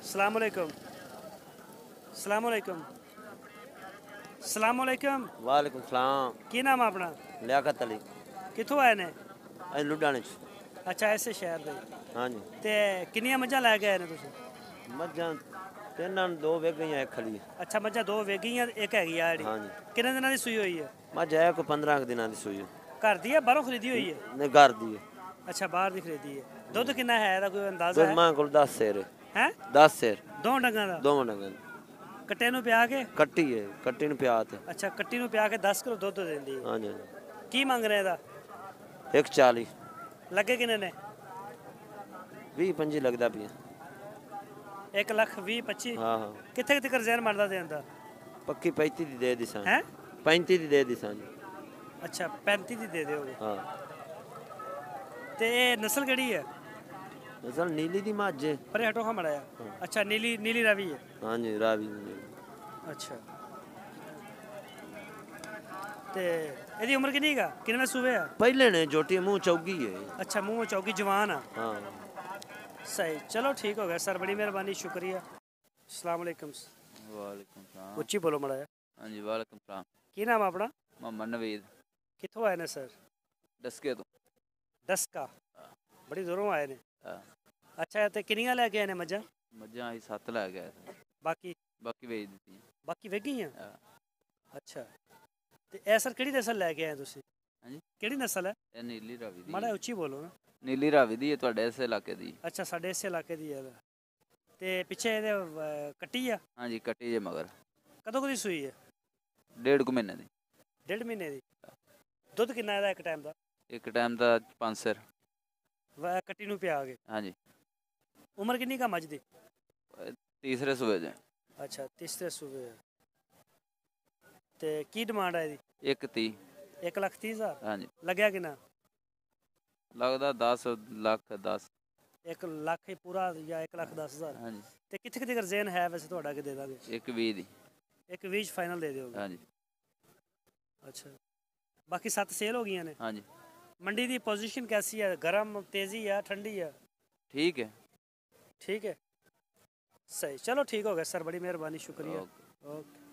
सलामुअलैकुम। सलामुअलैकुम। सलामुअलैकुम। वालेकुम सलाम। की नाम है अपना? लियाकत अली। कितों आए ने? अज लुधियाने च। अच्छा, ऐसे शहर दे। हाँ जी। ते किन्नियां मज्झां लै के आए ने तुसीं? मज्झां तिन्न दो वेग गई एक खली। अच्छा, मज्झां दो वेगियां एक हैगी आ जेह्ड़ी। हाँ जी। किन्ने दिनां दी सूई होई है? मज्झ है कोई 15 दिनां दी सूई। घर दी है बाहरों खरीदी हुई है? नहीं घर दी है। अच्छा, बाहर दी खरीदी है। दुद्ध किन्ना है एदा कोई अंदाजा दुद्ध है? मां कोल 10 सेर हैं? 10 सेर दो डंगां दा? दोवां डंगां दा। कट्टे नूं पिया के? कट्टी है, कट्टी नूं पिया ते। अच्छा, कट्टी नूं पिया के 10 किलो दुद्ध दिंदी है। हाँ जी। की मंग रहे एदा? 140 लगे किन्ने ने? 20-25 लगदा पिया। 1,20,25? हाँ हाँ। कित्थे तक ज़हन मरदा देन दा? पक्की 35 दी दे दिसां। हैं? 35 दी दे दिसां जी। अच्छा, 35 दी दे दोगे। हाँ। ते नस्ल केड़ी है? नस्ल नीली दी मज्झ है। परे हटो हाँ मड़ा। अच्छा, नीली नीली रावी है। हाँ जी रावी। अच्छा, ते एदी उम्र कितनी है? किनवे सूबे है? पहले ने जोटी मुंह चौगी है। अच्छा, मुंह चौकी जवान है। हाँ सही, चलो ठीक हो गया सर, बड़ी मेहरबानी, शुक्रिया। अस्सलाम वालेकुम। वालेकुम सलाम। उच्ची बोलो मड़ा। हाँ जी वालेकुम सलाम। की नाम है अपना? मोहम्मद नवीद। कितों आए ने सर? डस्के तो। डस्का? बड़ी दूरों आए ने। हाँ। अच्छा, ते किन्नियां लैके आए ने मज्झां? मज्झां असीं 7 लै गए थे। बाकी? बाकी बेच दित्ती। बाकी वेगी हैं? हाँ। अच्छा, ते ए सर केड़ी नस्ल लैके आए तुसीं? हाँ जी। केड़ी नस्ल है? ਇਹ ਨੀਲੀ ਰਾਵੀ ਦੀ माड़ा उच्ची बोलो ना। ਨੀਲੀ ਰਾਵੀ ਦੀ ਹੈ ਤੁਹਾਡੇ ਇਸ ਇਲਾਕੇ ਦੀ। अच्छा, साढ़े इस इलाके दी है। ते पिछे एदे कट्टी आ? हाँ जी ਕੱਟੀ ਜੇ ਮਗਰ। कदों कदी सूई है? 1.5 ਕੁ ਮਹੀਨੇ ਦੀ। 1.5 महीने दी। दुद्ध किन्ना है एक टाइम का? ਇੱਕ ਟਾਈਮ ਦਾ 5 ਸਿਰ। कट्टी नूं पिया के? हाँ जी। उम्र किन्नी का मझ दी? तीसरे सूबे जे। अच्छा, तीसरे सूबे है। ते की डिमांड है एदी? 1.30। 1,30,000? हाँ जी। लग्या किन्ना? लगदा 10 ਲੱਖ 10। 1 लाख ही पूरा या 1,10,000? हाँ जी। ते कित्थे कित्थे ज़हन है वैसे तुहाडा कि दे दांगे? 1.20 ਦੀ। 1,20 फाइनल दे दोगे? हाँ जी। अच्छा, बाकी 7 सेल हो गई ने? हाँ जी। मंडी की पोजीशन कैसी है? गर्म, तेज़ी है, ठंडी है? ठीक है। ठीक है, सही, चलो ठीक हो गया सर, बड़ी मेहरबानी, शुक्रिया। ओके। ओके।